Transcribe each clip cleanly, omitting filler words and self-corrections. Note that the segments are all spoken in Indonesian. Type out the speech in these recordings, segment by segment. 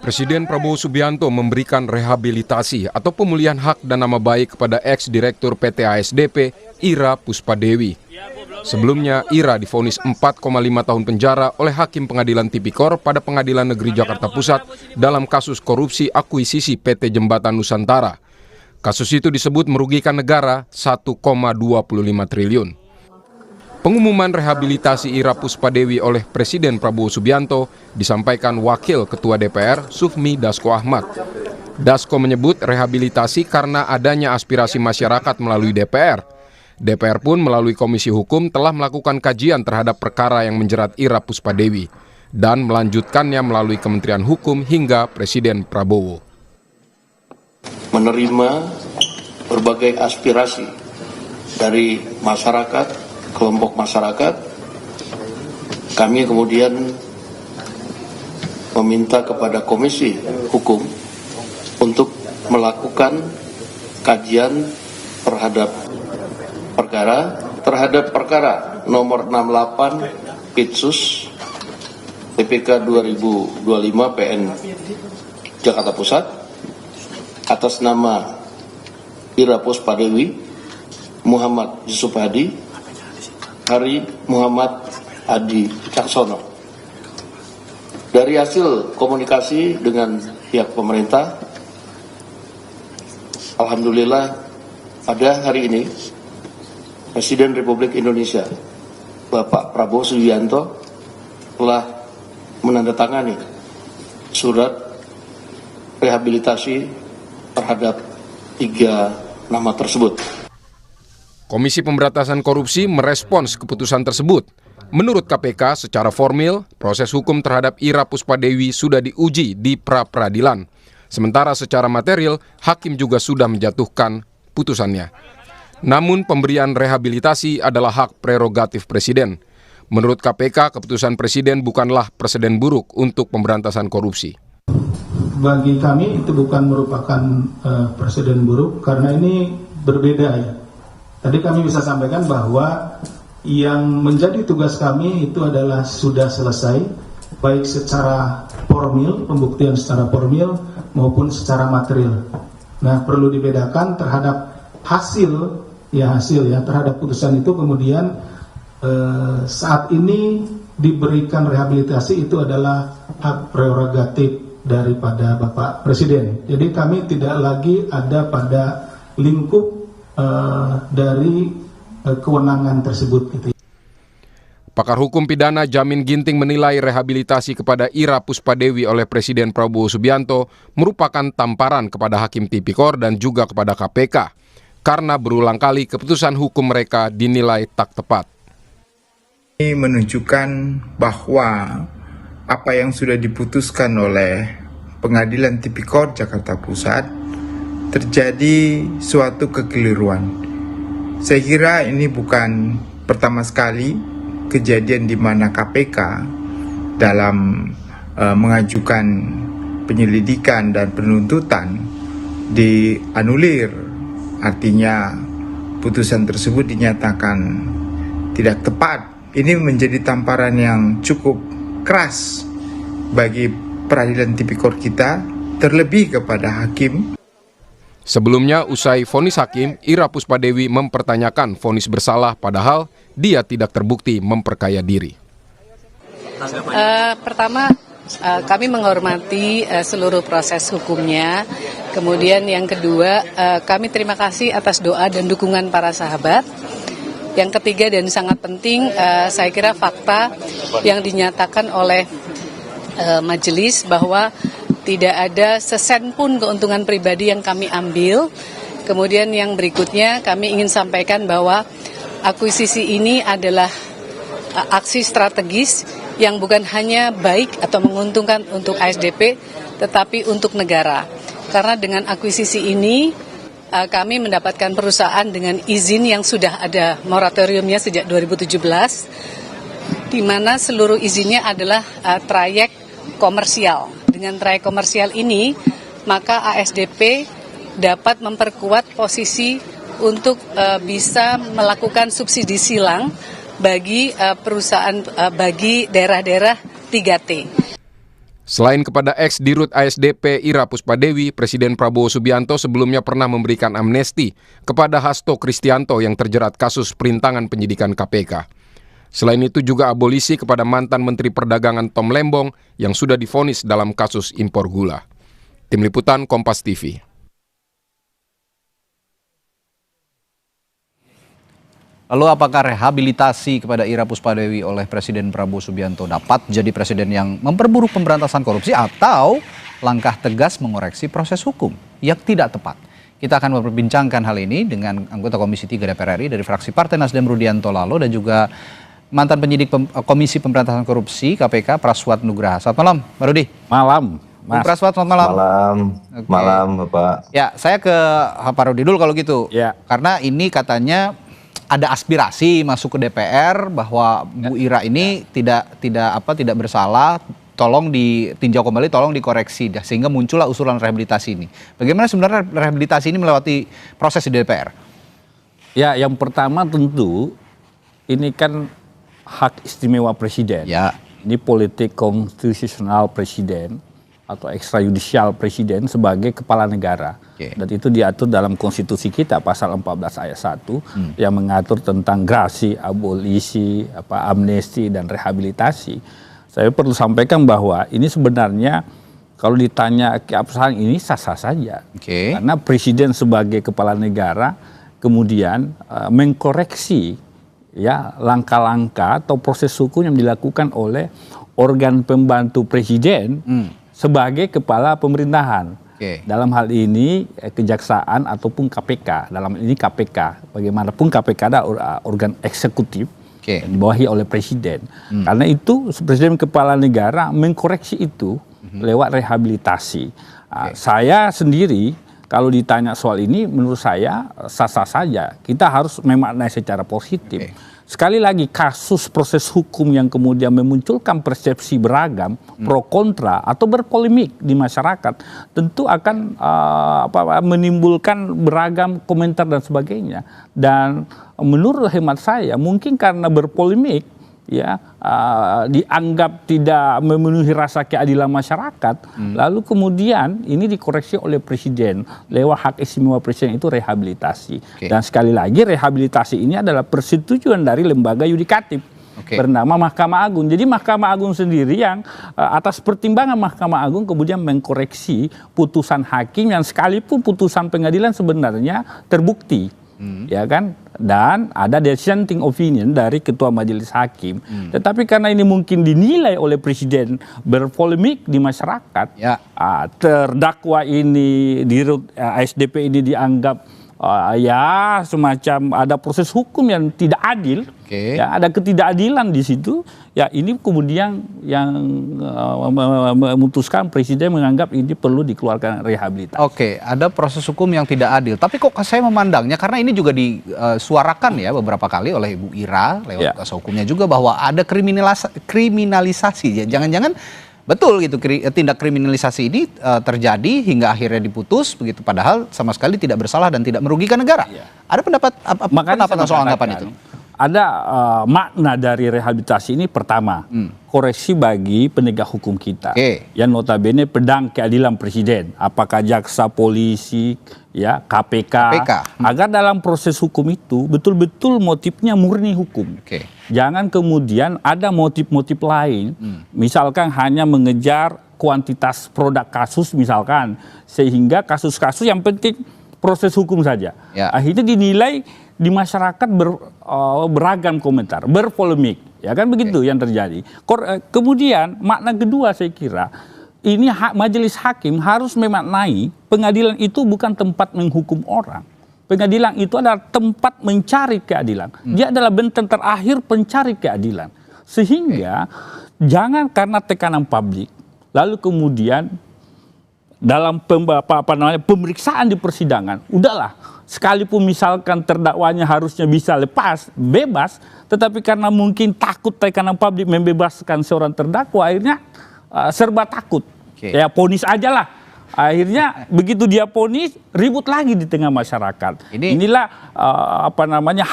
Presiden Prabowo Subianto memberikan rehabilitasi atau pemulihan hak dan nama baik kepada ex-direktur PT ASDP, Ira Puspadewi. Sebelumnya, Ira divonis 4,5 tahun penjara oleh Hakim Pengadilan Tipikor pada Pengadilan Negeri Jakarta Pusat dalam kasus korupsi akuisisi PT Jembatan Nusantara. Kasus itu disebut merugikan negara 1,25 triliun. Pengumuman rehabilitasi Ira Puspadewi oleh Presiden Prabowo Subianto disampaikan Wakil Ketua DPR Sufmi Dasko Ahmad. Dasko menyebut rehabilitasi karena adanya aspirasi masyarakat melalui DPR. DPR pun melalui Komisi Hukum telah melakukan kajian terhadap perkara yang menjerat Ira Puspadewi dan melanjutkannya melalui Kementerian Hukum hingga Presiden Prabowo. Menerima berbagai aspirasi dari masyarakat, kelompok masyarakat, kami kemudian meminta kepada Komisi Hukum untuk melakukan kajian terhadap perkara nomor 68 Pitsus PPK 2025 PN Jakarta Pusat atas nama Ira Puspadewi, Muhammad Yusuf Hadi, Hari Muhammad Adi Caksono. Dari hasil komunikasi dengan pihak pemerintah, alhamdulillah pada hari ini Presiden Republik Indonesia Bapak Prabowo Subianto telah menandatangani surat rehabilitasi terhadap 3 nama tersebut. Komisi Pemberantasan Korupsi merespons keputusan tersebut. Menurut KPK, secara formil, proses hukum terhadap Ira Puspadewi sudah diuji di pra-peradilan. Sementara secara material, hakim juga sudah menjatuhkan putusannya. Namun pemberian rehabilitasi adalah hak prerogatif Presiden. Menurut KPK, keputusan Presiden bukanlah preseden buruk untuk pemberantasan korupsi. Bagi kami itu bukan merupakan preseden buruk karena ini berbeda ya. Tadi kami bisa sampaikan bahwa yang menjadi tugas kami itu adalah sudah selesai, baik secara formil, pembuktian secara formil maupun secara material. Nah, perlu dibedakan terhadap hasil terhadap putusan itu kemudian saat ini diberikan rehabilitasi itu adalah hak prerogatif daripada Bapak Presiden. Jadi kami tidak lagi ada pada lingkup dari kewenangan tersebut gitu. Pakar hukum pidana Jamin Ginting menilai rehabilitasi kepada Ira Puspadewi oleh Presiden Prabowo Subianto merupakan tamparan kepada Hakim Tipikor dan juga kepada KPK karena berulang kali keputusan hukum mereka dinilai tak tepat. Ini menunjukkan bahwa apa yang sudah diputuskan oleh Pengadilan Tipikor Jakarta Pusat terjadi suatu kekeliruan. Saya kira ini bukan pertama sekali kejadian di mana KPK dalam mengajukan penyelidikan dan penuntutan dianulir. Artinya putusan tersebut dinyatakan tidak tepat. Ini menjadi tamparan yang cukup keras bagi peradilan tipikor kita, terlebih kepada hakim. Sebelumnya, usai vonis hakim, Ira Puspadewi mempertanyakan vonis bersalah padahal dia tidak terbukti memperkaya diri. Pertama, kami menghormati seluruh proses hukumnya. Kemudian yang kedua, kami terima kasih atas doa dan dukungan para sahabat. Yang ketiga dan sangat penting, saya kira fakta yang dinyatakan oleh majelis bahwa tidak ada sesen pun keuntungan pribadi yang kami ambil. Kemudian yang berikutnya kami ingin sampaikan bahwa akuisisi ini adalah aksi strategis yang bukan hanya baik atau menguntungkan untuk ASDP, tetapi untuk negara. Karena dengan akuisisi ini kami mendapatkan perusahaan dengan izin yang sudah ada moratoriumnya sejak 2017, di mana seluruh izinnya adalah trayek komersial. Dengan trayek komersial ini, maka ASDP dapat memperkuat posisi untuk bisa melakukan subsidi silang bagi perusahaan, bagi daerah-daerah 3T. Selain kepada ex-dirut ASDP Ira Puspadewi, Presiden Prabowo Subianto sebelumnya pernah memberikan amnesti kepada Hasto Kristianto yang terjerat kasus perintangan penyidikan KPK. Selain itu juga abolisi kepada mantan Menteri Perdagangan Tom Lembong yang sudah divonis dalam kasus impor gula. Tim Liputan Kompas TV. Lalu apakah rehabilitasi kepada Ira Puspadewi oleh Presiden Prabowo Subianto dapat jadi presiden yang memperburuk pemberantasan korupsi atau langkah tegas mengoreksi proses hukum yang tidak tepat? Kita akan memperbincangkan hal ini dengan anggota Komisi 3 DPR RI dari fraksi Partai Nasdem Rudianto Lalo dan juga mantan penyidik Komisi Pemberantasan Korupsi KPK Praswat Nugraha. Selamat malam, Pak Rudi. Malam, Mas. Praswat, selamat malam. Malam, Oke. malam Bapak. Ya, saya ke Pak Rudi dulu kalau gitu. Ya. Karena ini katanya ada aspirasi masuk ke DPR bahwa Bu Ira ini tidak bersalah, tolong ditinjau kembali, tolong dikoreksi, sehingga muncullah usulan rehabilitasi ini. Bagaimana sebenarnya rehabilitasi ini melewati proses di DPR? Ya, yang pertama tentu ini kan hak istimewa presiden. Ya. Ini politik konstitusional presiden atau ekstrajudisial presiden sebagai kepala negara. Oke. Dan itu diatur dalam konstitusi kita pasal 14 ayat 1 yang mengatur tentang grasi, abolisi, amnesti dan rehabilitasi. Saya perlu sampaikan bahwa ini sebenarnya kalau ditanya keabsahan ini sah-sah saja. Oke. Karena presiden sebagai kepala negara kemudian mengkoreksi ya langkah-langkah atau proses hukum yang dilakukan oleh organ pembantu presiden sebagai kepala pemerintahan. Oke. Dalam hal ini kejaksaan ataupun KPK. Dalam ini KPK. Bagaimanapun KPK adalah organ eksekutif Oke. yang dibawahi oleh presiden. Karena itu presiden kepala negara mengkoreksi itu lewat rehabilitasi. Saya sendiri kalau ditanya soal ini menurut saya sah-sah saja. Kita harus memaknai secara positif. Sekali lagi kasus proses hukum yang kemudian memunculkan persepsi beragam, pro kontra atau berpolemik di masyarakat tentu akan menimbulkan beragam komentar dan sebagainya. Dan menurut hemat saya mungkin karena berpolemik ya dianggap tidak memenuhi rasa keadilan masyarakat, lalu kemudian ini dikoreksi oleh presiden lewat hak istimewa presiden itu rehabilitasi. Dan sekali lagi rehabilitasi ini adalah persetujuan dari lembaga yudikatif bernama Mahkamah Agung. Jadi Mahkamah Agung sendiri yang atas pertimbangan Mahkamah Agung kemudian mengkoreksi putusan hakim yang sekalipun putusan pengadilan sebenarnya terbukti. Ya kan, dan ada dissenting opinion dari ketua majelis hakim, tetapi karena ini mungkin dinilai oleh presiden berpolemik di masyarakat, terdakwa ini dirut ASDP ini dianggap ya semacam ada proses hukum yang tidak adil, ya ada ketidakadilan di situ, ya ini kemudian yang memutuskan presiden menganggap ini perlu dikeluarkan rehabilitasi. Oke, ada proses hukum yang tidak adil. Tapi kok saya memandangnya, karena ini juga disuarakan ya beberapa kali oleh Ibu Ira lewat kuasa hukumnya juga bahwa ada kriminalisasi. Jangan-jangan betul gitu tindak kriminalisasi ini terjadi hingga akhirnya diputus begitu, padahal sama sekali tidak bersalah dan tidak merugikan negara. Ada pendapat soal anggapan itu? Ada makna dari rehabilitasi ini pertama, koreksi bagi penegak hukum kita yang notabene pedang keadilan presiden, apakah jaksa, polisi, ya KPK. Agar dalam proses hukum itu betul-betul motifnya murni hukum. Jangan kemudian ada motif-motif lain, misalkan hanya mengejar kuantitas produk kasus misalkan, sehingga kasus-kasus yang penting proses hukum saja. Akhirnya dinilai di masyarakat beragam komentar, berpolemik, ya kan begitu yang terjadi. Kemudian makna kedua saya kira ini majelis hakim harus memaknai pengadilan itu bukan tempat menghukum orang. Pengadilan itu adalah tempat mencari keadilan. Dia adalah benteng terakhir pencari keadilan. Sehingga jangan karena tekanan publik lalu kemudian dalam pemeriksaan di persidangan, udahlah, sekalipun misalkan terdakwanya harusnya bisa bebas, tetapi karena mungkin takut tekanan publik membebaskan seorang terdakwa, akhirnya serba takut. Ya vonis aja lah. Akhirnya begitu dia vonis, ribut lagi di tengah masyarakat. Inilah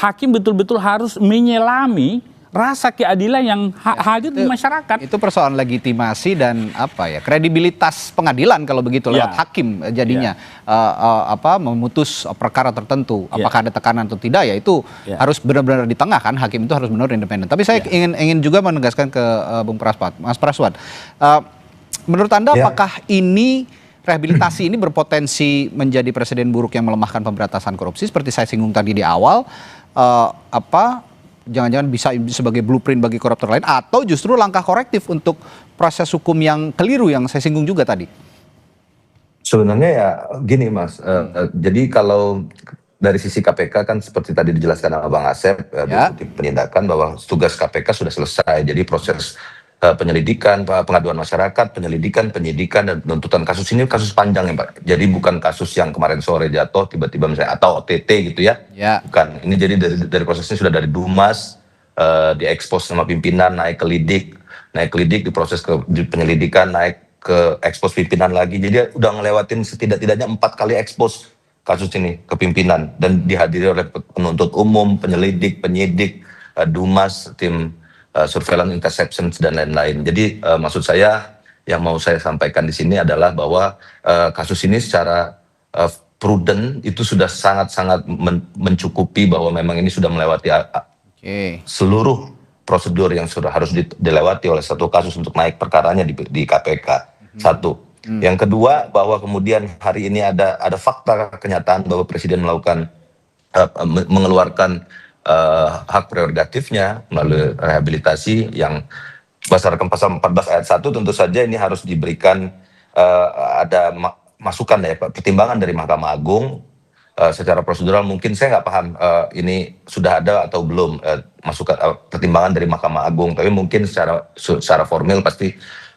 hakim betul-betul harus menyelami rasa keadilan yang hadir di masyarakat. Itu persoalan legitimasi dan kredibilitas pengadilan kalau begitu lewat hakim jadinya memutus perkara tertentu. Apakah ada tekanan atau tidak, ya itu harus benar-benar di tengah kan, hakim itu harus benar independen. Tapi saya ingin juga menegaskan ke Bung Praswad, Mas Praswad, menurut Anda apakah ini rehabilitasi ini berpotensi menjadi presiden buruk yang melemahkan pemberantasan korupsi seperti saya singgung tadi di awal? Jangan-jangan bisa sebagai blueprint bagi koruptor lain, atau justru langkah korektif untuk proses hukum yang keliru yang saya singgung juga tadi? Sebenarnya ya gini Mas, jadi kalau dari sisi KPK kan seperti tadi dijelaskan sama Bang Asep, di penindakan bahwa tugas KPK sudah selesai, jadi proses penyelidikan, pengaduan masyarakat, penyelidikan, penyidikan, dan penuntutan kasus ini kasus panjang ya Pak. Jadi bukan kasus yang kemarin sore jatuh tiba-tiba misalnya atau OTT gitu ya. Bukan. Ini jadi dari prosesnya sudah dari Dumas, diekspos sama pimpinan, naik ke lidik, diproses di penyelidikan, naik ke ekspos pimpinan lagi. Jadi udah ngelewatin setidak-tidaknya 4 kali ekspos kasus ini ke pimpinan dan dihadiri oleh penuntut umum, penyelidik, penyidik, Dumas, tim surveillance interception dan lain-lain. Jadi maksud saya yang mau saya sampaikan di sini adalah bahwa kasus ini secara prudent itu sudah sangat-sangat mencukupi bahwa memang ini sudah melewati seluruh prosedur yang sudah harus dilewati oleh satu kasus untuk naik perkaranya di KPK. Satu. Yang kedua, bahwa kemudian hari ini ada fakta kenyataan bahwa Presiden melakukan mengeluarkan hak prerogatifnya melalui rehabilitasi yang berdasarkan pasal 14 ayat 1, tentu saja ini harus diberikan ada masukan ya, pertimbangan dari Mahkamah Agung. Secara prosedural mungkin saya nggak paham ini sudah ada atau belum masukan pertimbangan dari Mahkamah Agung, tapi mungkin secara formil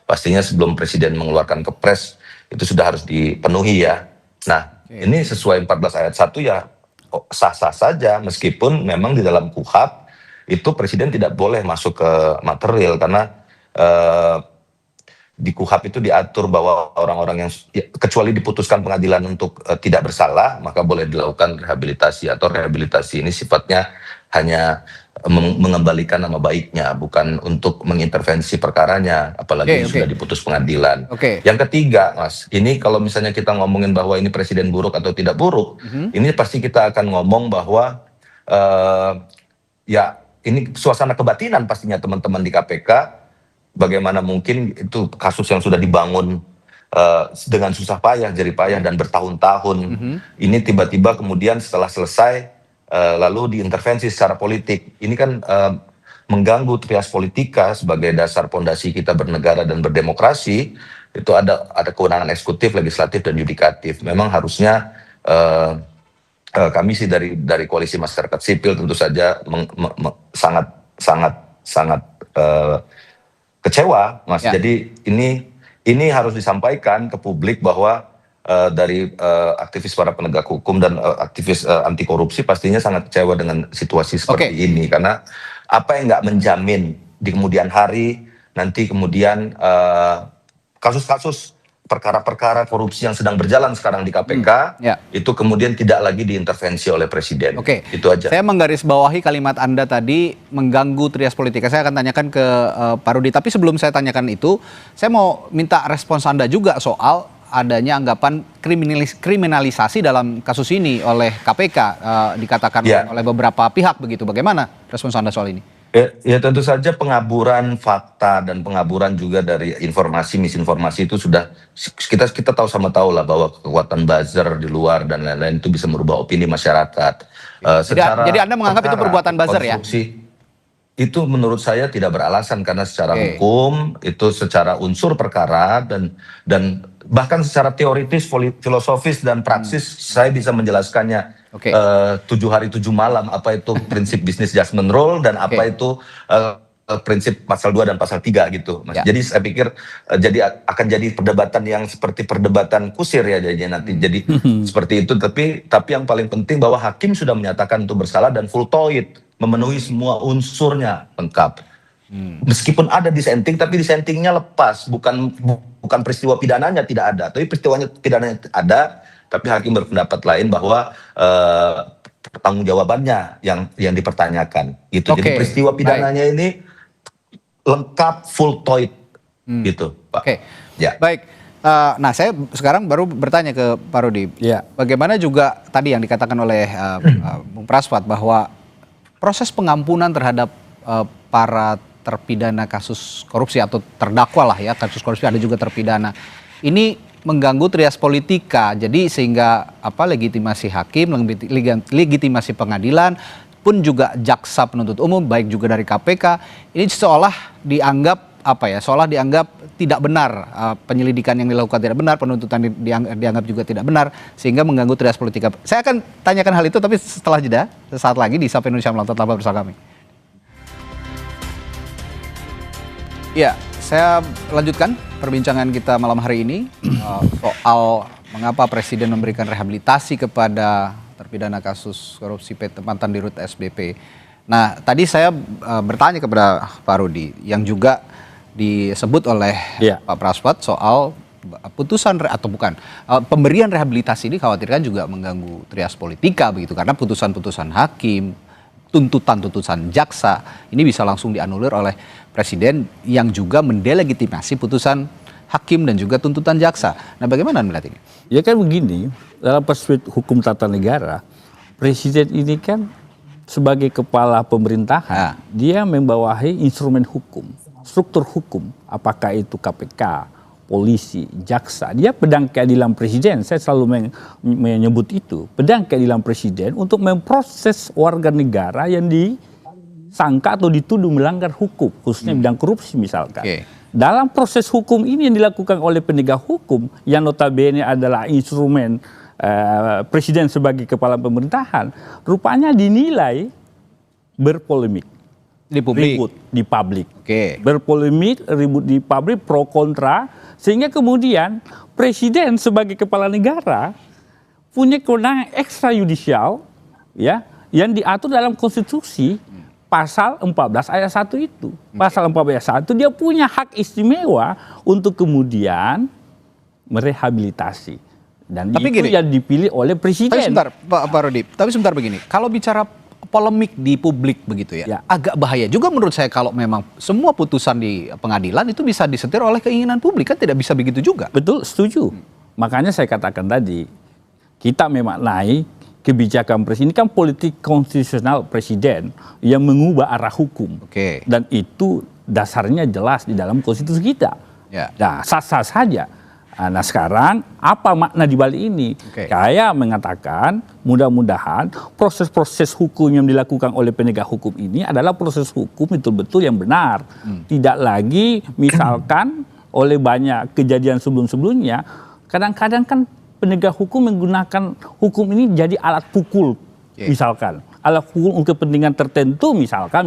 pastinya sebelum Presiden mengeluarkan kepres itu sudah harus dipenuhi ya. Nah, ini sesuai 14 ayat 1 ya sah-sah saja, meskipun memang di dalam KUHAP itu Presiden tidak boleh masuk ke material karena di KUHAP itu diatur bahwa orang-orang yang kecuali diputuskan pengadilan untuk tidak bersalah, maka boleh dilakukan rehabilitasi, atau rehabilitasi ini sifatnya hanya mengembalikan nama baiknya, bukan untuk mengintervensi perkaranya, apalagi sudah diputus pengadilan. Yang ketiga, Mas, ini kalau misalnya kita ngomongin bahwa ini presiden buruk atau tidak buruk, ini pasti kita akan ngomong bahwa ya ini suasana kebatinan pastinya teman-teman di KPK, bagaimana mungkin itu kasus yang sudah dibangun dengan susah payah, jerih payah dan bertahun-tahun, ini tiba-tiba kemudian setelah selesai lalu diintervensi secara politik. Ini kan mengganggu trias politika sebagai dasar pondasi kita bernegara dan berdemokrasi. Itu ada kewenangan eksekutif, legislatif, dan yudikatif. Memang harusnya kami sih dari koalisi masyarakat sipil tentu saja sangat kecewa, Mas. Jadi ini harus disampaikan ke publik bahwa dari aktivis para penegak hukum dan aktivis anti korupsi pastinya sangat kecewa dengan situasi seperti ini, karena apa yang nggak menjamin di kemudian hari nanti kemudian kasus-kasus perkara-perkara korupsi yang sedang berjalan sekarang di KPK itu kemudian tidak lagi diintervensi oleh Presiden. Itu aja. Saya menggarisbawahi kalimat Anda tadi mengganggu trias politika. Saya akan tanyakan ke Pak Rudi, tapi sebelum saya tanyakan itu, saya mau minta respons Anda juga soal adanya anggapan kriminalisasi dalam kasus ini oleh KPK, dikatakan oleh beberapa pihak begitu. Bagaimana respons Anda soal ini? Ya tentu saja pengaburan fakta dan pengaburan juga dari informasi, misinformasi itu sudah kita tahu lah bahwa kekuatan buzzer di luar dan lain-lain itu bisa merubah opini masyarakat. Jadi Anda menganggap itu perbuatan buzzer ya? Itu menurut saya tidak beralasan, karena secara hukum itu secara unsur perkara dan bahkan secara teoritis, filosofis dan praksis saya bisa menjelaskannya 7 hari 7 malam apa itu prinsip business judgment rule dan apa itu prinsip pasal 2 dan pasal 3 gitu, Mas. Jadi saya pikir akan jadi perdebatan yang seperti perdebatan kusir ya jadinya nanti. Jadi seperti itu, tapi yang paling penting bahwa hakim sudah menyatakan itu bersalah dan full toid, memenuhi semua unsurnya lengkap. Meskipun ada dissenting, tapi dissentingnya lepas, bukan peristiwa pidananya tidak ada, tapi peristiwanya pidananya ada, tapi hakim berpendapat lain bahwa pertanggungjawabannya yang dipertanyakan. Gitu. Jadi Oke, peristiwa pidananya ini lengkap full toit gitu, Pak. Oke, Ya. baik. Nah, saya sekarang baru bertanya ke Pak Rudi. Ya. Bagaimana juga tadi yang dikatakan oleh Bung Praswat bahwa proses pengampunan terhadap para terpidana kasus korupsi atau terdakwa lah ya, kasus korupsi ada juga terpidana. Ini mengganggu trias politika. Jadi sehingga legitimasi hakim, legitimasi pengadilan pun juga jaksa penuntut umum baik juga dari KPK ini seolah dianggap seolah dianggap tidak benar, penyelidikan yang dilakukan tidak benar, penuntutan dianggap juga tidak benar, sehingga mengganggu trias politika. Saya akan tanyakan hal itu, tapi setelah jeda, sesaat lagi di Sapa Indonesia Malam, tetaplah bersama kami. Ya, saya lanjutkan perbincangan kita malam hari ini soal mengapa Presiden memberikan rehabilitasi kepada terpidana kasus korupsi mantan Dirut SDP. Nah, tadi saya bertanya kepada Pak Rudi yang juga disebut oleh Pak Praswat soal putusan pemberian rehabilitasi ini khawatirkan juga mengganggu trias politika begitu, karena putusan-putusan hakim, tuntutan-tuntutan jaksa ini bisa langsung dianulir oleh Presiden yang juga mendelegitimasi putusan hakim dan juga tuntutan jaksa. Nah, bagaimana melihat ini? Ya kan begini, dalam perspektif hukum tata negara, Presiden ini kan sebagai kepala pemerintahan, dia membawahi instrumen hukum, struktur hukum, apakah itu KPK, polisi, jaksa. Dia pedang keadilan presiden, saya selalu menyebut itu, pedang keadilan presiden untuk memproses warga negara yang disangka atau dituduh melanggar hukum, khususnya bidang korupsi misalkan. Dalam proses hukum ini yang dilakukan oleh penegak hukum, yang notabene adalah instrumen presiden sebagai kepala pemerintahan, rupanya dinilai berpolemik. Di publik. Ribut di publik. Berpolemik, ribut di publik, pro kontra, sehingga kemudian presiden sebagai kepala negara punya kewenangan ekstrajudisial ya, yang diatur dalam konstitusi pasal 14 ayat 1 itu. Pasal 14 ayat 1 dia punya hak istimewa untuk kemudian merehabilitasi. Dan tapi itu gini, yang dipilih oleh presiden. Tapi sebentar, Pak Rudi. Tapi sebentar begini, kalau bicara polemik di publik begitu ya, agak bahaya juga menurut saya kalau memang semua putusan di pengadilan itu bisa disetir oleh keinginan publik, kan tidak bisa begitu juga. Betul, setuju. Makanya saya katakan tadi, kita memaknai kebijakan presiden, ini kan politik konstitusional presiden yang mengubah arah hukum. Dan itu dasarnya jelas di dalam konstitusi kita. Nah, sah-sah saja. Nah, sekarang apa makna di balik ini? Saya mengatakan mudah-mudahan proses-proses hukum yang dilakukan oleh penegak hukum ini adalah proses hukum betul-betul yang benar. Tidak lagi misalkan oleh banyak kejadian sebelum-sebelumnya, kadang-kadang kan penegak hukum menggunakan hukum ini jadi alat pukul, misalkan. Alat pukul untuk kepentingan tertentu misalkan.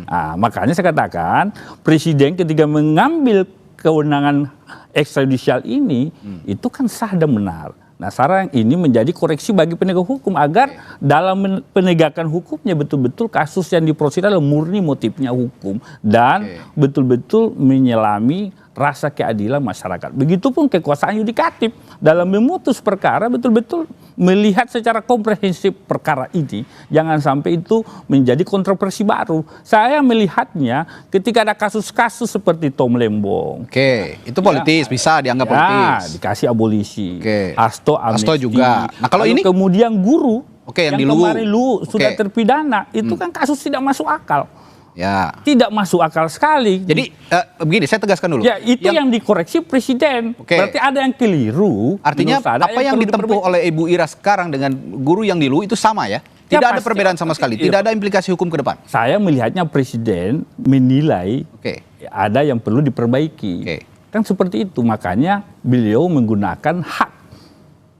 Nah, makanya saya katakan presiden ketika mengambil kewenangan ekstradisial ini itu kan sah dan benar. Nah, sekarang ini menjadi koreksi bagi penegak hukum agar dalam penegakan hukumnya betul-betul kasus yang diproses adalah murni motifnya hukum dan betul-betul menyelami rasa keadilan masyarakat. Begitupun kekuasaan yudikatif dalam memutus perkara betul-betul melihat secara komprehensif perkara ini. Jangan sampai itu menjadi kontroversi baru. Saya melihatnya ketika ada kasus-kasus seperti Tom Lembong. Itu politis, bisa dianggap politis. Dikasih abolisi. Hasto amnesti. Juga. Nah, kalau ini kemudian guru yang kemarin sudah terpidana, itu kan kasus tidak masuk akal. Tidak masuk akal sekali. Jadi begini, saya tegaskan dulu. Ya, itu yang dikoreksi presiden. Berarti ada yang keliru. Artinya apa yang ditempuh oleh Ibu Ira sekarang dengan guru yang di itu sama ya? Tidak ada perbedaan sama sekali. Tidak ada implikasi hukum ke depan. Saya melihatnya presiden menilai ada yang perlu diperbaiki. Kan seperti itu. Makanya beliau menggunakan hak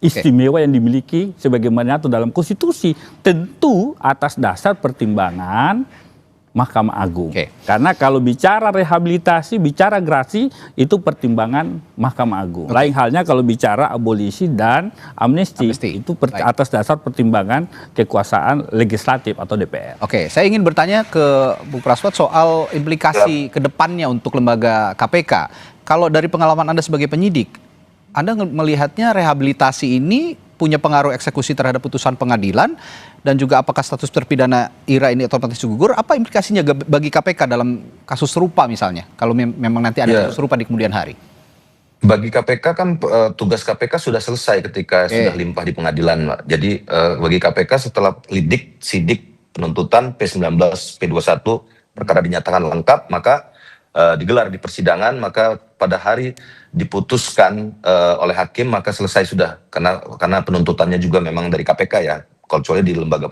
istimewa yang dimiliki sebagaimana itu dalam konstitusi. Tentu atas dasar pertimbangan Mahkamah Agung. Karena kalau bicara rehabilitasi, bicara grasi, itu pertimbangan Mahkamah Agung. Lain halnya kalau bicara abolisi dan amnesti. Itu atas dasar pertimbangan kekuasaan legislatif atau DPR. Saya ingin bertanya ke Bu Praswat soal implikasi ke depannya untuk lembaga KPK. Kalau dari pengalaman Anda sebagai penyidik, Anda melihatnya rehabilitasi ini punya pengaruh eksekusi terhadap putusan pengadilan, dan juga apakah status terpidana Ira ini otomatis gugur? Apa implikasinya bagi KPK dalam kasus serupa misalnya, kalau memang nanti ada kasus serupa di kemudian hari? Bagi KPK kan tugas KPK sudah selesai ketika sudah limpah di pengadilan, Pak. Jadi bagi KPK setelah lidik, sidik, penuntutan P19, P21 perkara dinyatakan lengkap, maka digelar di persidangan, maka pada hari diputuskan oleh hakim, maka selesai sudah, karena penuntutannya juga memang dari KPK ya. Kecuali di lembaga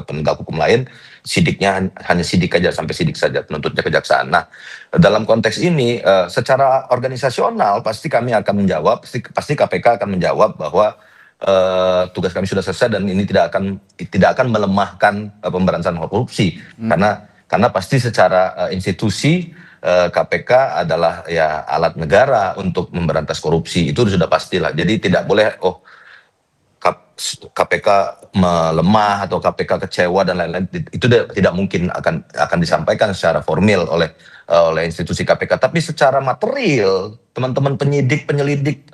penegak hukum lain, sidiknya hanya sidik aja, sampai sidik saja, penuntutnya kejaksaan. Nah, dalam konteks ini secara organisasional pasti kami akan menjawab, pasti KPK akan menjawab bahwa tugas kami sudah selesai dan ini tidak akan melemahkan pemberantasan korupsi, karena pasti secara institusi KPK adalah ya alat negara untuk memberantas korupsi, itu sudah pastilah. Jadi tidak boleh KPK melemah atau KPK kecewa dan lain-lain, itu tidak mungkin akan disampaikan secara formal oleh institusi KPK. Tapi secara material, teman-teman penyidik, penyelidik,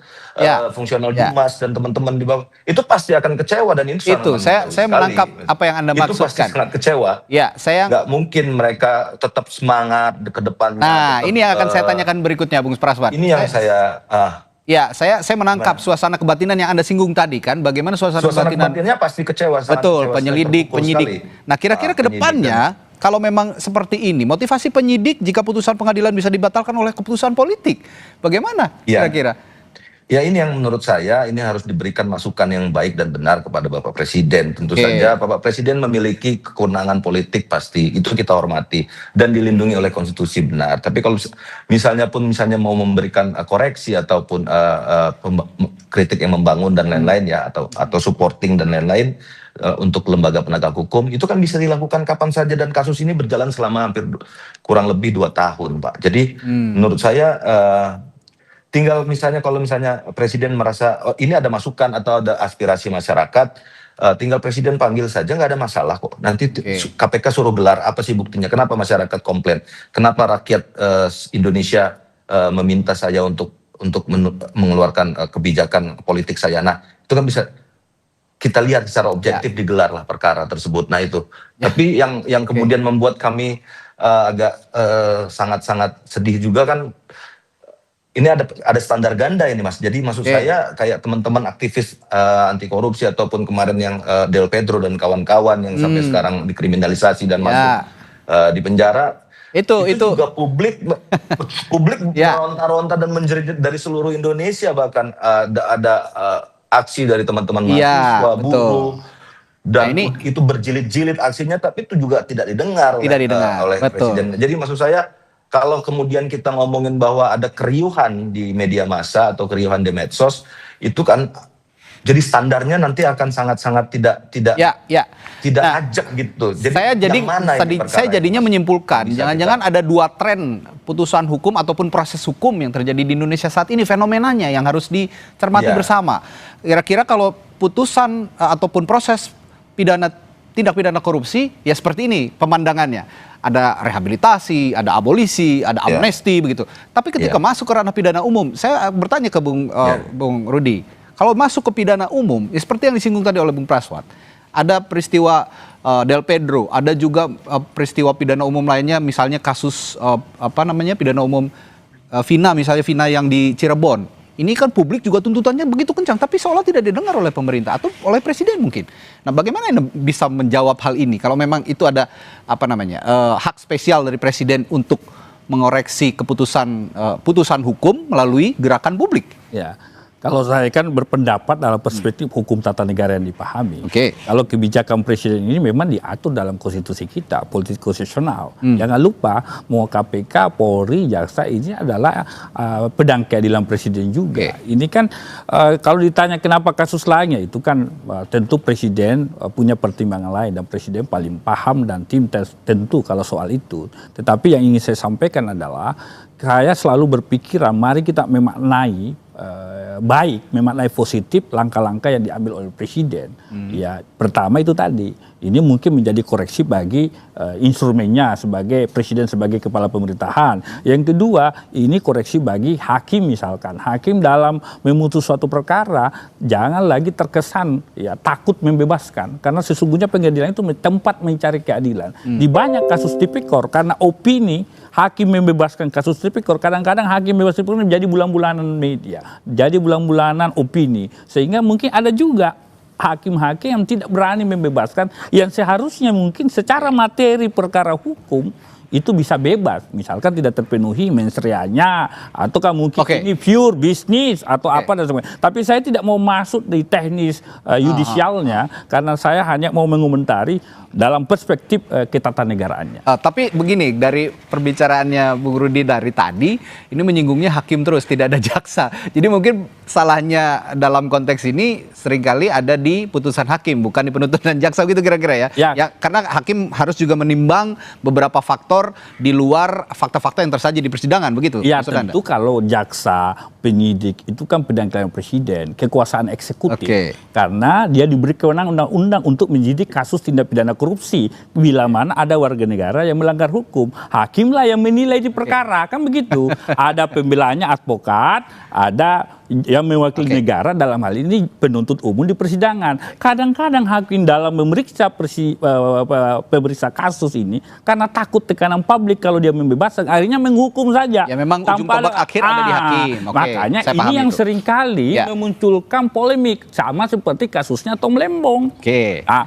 fungsional Humas dan teman-teman di bawah itu pasti akan kecewa, dan itu saya menangkap apa yang Anda maksudkan. Itu pasti sangat kecewa. Ya, nggak mungkin mereka tetap semangat ke depan. Nah, ini yang akan saya tanyakan berikutnya, Bung Praswan. Ini yang saya menangkap suasana kebatinan yang Anda singgung tadi kan, bagaimana suasana kebatinannya pasti kecewa. Betul, penyidik. Nah, kira-kira ke depannya kalau memang seperti ini, motivasi penyidik jika putusan pengadilan bisa dibatalkan oleh keputusan politik, bagaimana kira-kira? Ya, ini yang menurut saya ini harus diberikan masukan yang baik dan benar kepada Bapak Presiden. Tentu saja Bapak Presiden memiliki kewenangan politik, pasti itu kita hormati dan dilindungi oleh konstitusi, benar. Tapi kalau misalnya mau memberikan koreksi ataupun kritik yang membangun dan lain-lain ya, atau supporting dan lain-lain untuk lembaga penegak hukum, itu kan bisa dilakukan kapan saja, dan kasus ini berjalan selama kurang lebih 2 tahun, Pak. Jadi menurut saya tinggal kalau misalnya Presiden merasa ini ada masukan atau ada aspirasi masyarakat, tinggal Presiden panggil saja, nggak ada masalah kok. Nanti KPK suruh gelar, apa sih buktinya? Kenapa masyarakat komplain? Kenapa rakyat Indonesia meminta saya untuk mengeluarkan kebijakan politik saya? Nah, itu kan bisa kita lihat secara objektif, digelar lah perkara tersebut. Nah itu. Tapi yang kemudian membuat kami agak sangat-sangat sedih juga kan, ini ada standar ganda ini, Mas. Jadi maksud saya kayak teman-teman aktivis anti korupsi ataupun kemarin yang Del Pedro dan kawan-kawan yang sampai sekarang dikriminalisasi dan masuk di penjara. Itu juga publik meronta-ronta dan menjerit dari seluruh Indonesia, bahkan ada aksi dari teman-teman mahasiswa, buruh. Dan itu berjilid-jilid aksinya, tapi itu juga tidak didengar oleh Presiden. Jadi maksud saya, kalau kemudian kita ngomongin bahwa ada keriuhan di media massa atau keriuhan di medsos, itu kan jadi standarnya nanti akan sangat-sangat tidak ajak gitu. Jadi saya jadinya menyimpulkan, jangan-jangan ada 2 tren putusan hukum ataupun proses hukum yang terjadi di Indonesia saat ini, fenomenanya yang harus dicermati bersama. Kira-kira kalau putusan ataupun proses tindak pidana korupsi, ya seperti ini pemandangannya. Ada rehabilitasi, ada abolisi, ada amnesti begitu. Tapi ketika masuk ke ranah pidana umum, saya bertanya ke Bung Rudi, kalau masuk ke pidana umum, ya seperti yang disinggung tadi oleh Bung Praswan, ada peristiwa Del Pedro, ada juga peristiwa pidana umum lainnya, misalnya kasus pidana umum Vina, misalnya Vina yang di Cirebon. Ini kan publik juga tuntutannya begitu kencang, tapi seolah tidak didengar oleh pemerintah atau oleh Presiden mungkin. Nah, bagaimana Anda bisa menjawab hal ini kalau memang itu ada hak spesial dari Presiden untuk mengoreksi putusan hukum melalui gerakan publik? Ya. Kalau saya kan berpendapat dalam perspektif hukum tata negara yang dipahami. Kalau kebijakan Presiden ini memang diatur dalam konstitusi kita, politik konstitusional. Jangan lupa, mau KPK, Polri, Jaksa, ini adalah pedang keadilan Presiden juga. Ini kan kalau ditanya kenapa kasus lainnya, itu kan tentu Presiden punya pertimbangan lain, dan Presiden paling paham dan tim tentu kalau soal itu. Tetapi yang ingin saya sampaikan adalah, saya selalu berpikiran mari kita memaknai baik, memaknai positif langkah-langkah yang diambil oleh Presiden. Ya, pertama itu tadi, ini mungkin menjadi koreksi bagi instrumennya sebagai Presiden sebagai kepala pemerintahan. Yang kedua, ini koreksi bagi hakim misalkan. Hakim dalam memutus suatu perkara jangan lagi terkesan ya takut membebaskan, karena sesungguhnya pengadilan itu tempat mencari keadilan. Di banyak kasus tipikor karena opini hakim membebaskan kasus tipikor, kadang-kadang hakim membebaskan tipikor menjadi bulan-bulanan media, jadi bulan-bulanan opini, sehingga mungkin ada juga hakim-hakim yang tidak berani membebaskan yang seharusnya mungkin secara materi perkara hukum itu bisa bebas, misalkan tidak terpenuhi mensreanya, ataukah mungkin ini pure bisnis atau apa dan sebagainya. Tapi saya tidak mau masuk di teknis yudisialnya, karena saya hanya mau mengomentari dalam perspektif ketatanegaraannya. Tapi begini, dari perbicaraannya Bung Rudi dari tadi, ini menyinggungnya hakim terus, tidak ada jaksa. Jadi mungkin salahnya dalam konteks ini seringkali ada di putusan hakim, bukan di penuntutan jaksa gitu kira-kira ya. Ya, karena hakim harus juga menimbang beberapa faktor di luar fakta-fakta yang tersaji di persidangan, begitu? Ya, tentu kalau jaksa, penyidik itu kan pedang Presiden, kekuasaan eksekutif. Karena dia diberi kewenangan undang-undang untuk menyidik kasus tindak pidana korupsi bila mana ada warga negara yang melanggar hukum. Hakimlah yang menilai di perkara, kan begitu. Ada pembelaannya advokat, ada yang mewakili negara, dalam hal ini penuntut umum di persidangan. Kadang-kadang hakim dalam memeriksa pemeriksa kasus ini karena takut tekanan publik, kalau dia membebaskan akhirnya menghukum saja. Ya memang ujung tombak akhir ada di hakim. Makanya ini yang seringkali memunculkan polemik, sama seperti kasusnya Tom Lembong.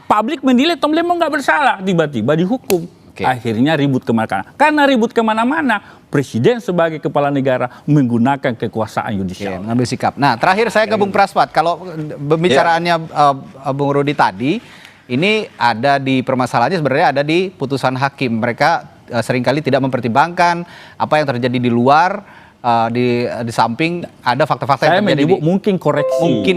Publik menilai Tom Lembong nggak bersalah, tiba-tiba dihukum. Akhirnya ribut kemana-mana. Karena ribut kemana-mana, Presiden sebagai kepala negara menggunakan kekuasaan yudisial. Mengambil sikap. Nah, terakhir saya ke Bung Praspat. Kalau pembicaraannya Bung Rudi tadi, ini ada di permasalahannya sebenarnya ada di putusan hakim. Mereka seringkali tidak mempertimbangkan apa yang terjadi di luar, di samping ada fakta-fakta yang terjadi. Mungkin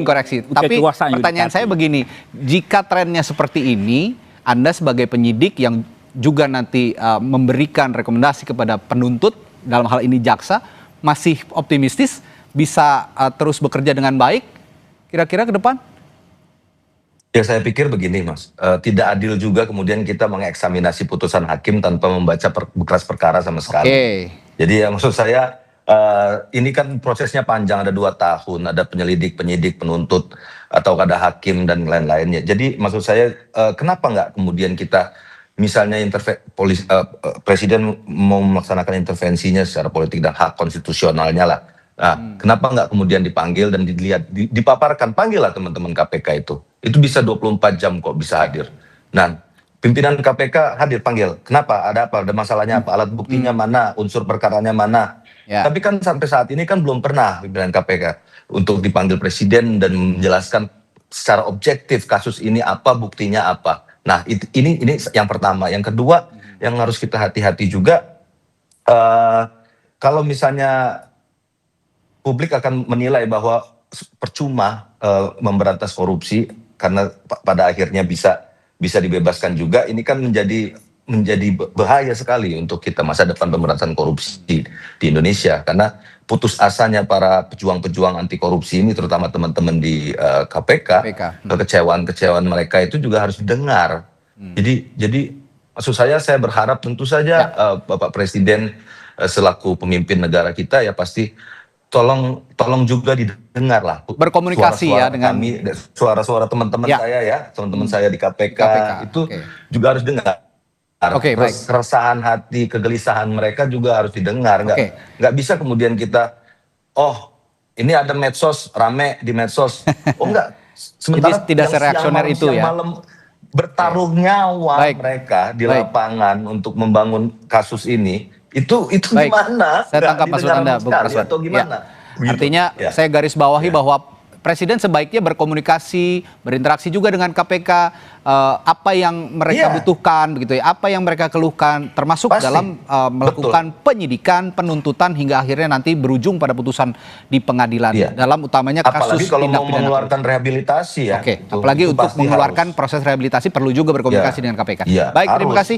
koreksi. Tapi pertanyaan saya begini, jika trennya seperti ini, Anda sebagai penyidik yang juga nanti memberikan rekomendasi kepada penuntut, dalam hal ini jaksa, masih optimistis bisa terus bekerja dengan baik kira-kira ke depan? Ya, saya pikir begini, Mas. Tidak adil juga kemudian kita mengeksaminasi putusan hakim tanpa membaca berkas perkara sama sekali. Jadi ya, maksud saya ini kan prosesnya panjang, ada 2 tahun, ada penyelidik, penyidik, penuntut, atau ada hakim dan lain-lainnya. Jadi maksud saya kenapa nggak kemudian kita misalnya Presiden mau melaksanakan intervensinya secara politik dan hak konstitusionalnya lah. Nah, kenapa nggak kemudian dipanggil dan dilihat, dipaparkan, panggillah teman-teman KPK itu. Itu bisa 24 jam kok bisa hadir. Nah, pimpinan KPK hadir, panggil. Kenapa? Ada apa? Ada masalahnya apa? Alat buktinya mana? Unsur perkaranya mana? Tapi kan sampai saat ini kan belum pernah pimpinan KPK untuk dipanggil Presiden dan menjelaskan secara objektif kasus ini apa, buktinya apa. Nah, ini yang pertama. Yang kedua, yang harus kita hati-hati juga, kalau misalnya publik akan menilai bahwa percuma memberantas korupsi karena pada akhirnya bisa dibebaskan juga, ini kan menjadi bahaya sekali untuk kita masa depan pemberantasan korupsi di Indonesia, karena putus asanya para pejuang-pejuang anti korupsi ini, terutama teman-teman di KPK, kekecewaan mereka itu juga harus didengar. Jadi maksud saya berharap tentu saja Bapak Presiden selaku pemimpin negara kita ya pasti tolong juga didengar lah. Berkomunikasi suara-suara dengan kami, suara-suara teman-teman saya ya, teman-teman saya di KPK. Itu juga harus dengar. Keresahan hati, kegelisahan mereka juga harus didengar. Nggak bisa kemudian kita, ini ada medsos, rame di medsos. Enggak. Sementara jadi tidak sereaksioner itu ya. Malam bertaruh nyawa mereka di lapangan untuk membangun kasus ini. Itu gimana? Saya tangkap maksud Anda, Bung Prasad. Atau gimana? Artinya saya garis bawahi bahwa Presiden sebaiknya berkomunikasi, berinteraksi juga dengan KPK, apa yang mereka butuhkan begitu ya, apa yang mereka keluhkan, termasuk dalam melakukan penyidikan, penuntutan hingga akhirnya nanti berujung pada putusan di pengadilan. Dalam utamanya kasus apalagi kalau tindak mau pidana mengeluarkan rehabilitasi ya. Oke, apalagi untuk mengeluarkan proses rehabilitasi perlu juga berkomunikasi dengan KPK. Baik, terima kasih.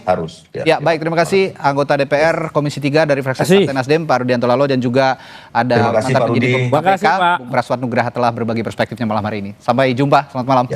Baik, terima kasih anggota DPR Komisi 3 dari fraksi Partai Nasdem Pak Rudianto Lalo, dan juga ada mantan penyidik KPK Bung Praswat Nugraha telah berbagi perspektifnya malam hari ini. Sampai jumpa, selamat malam.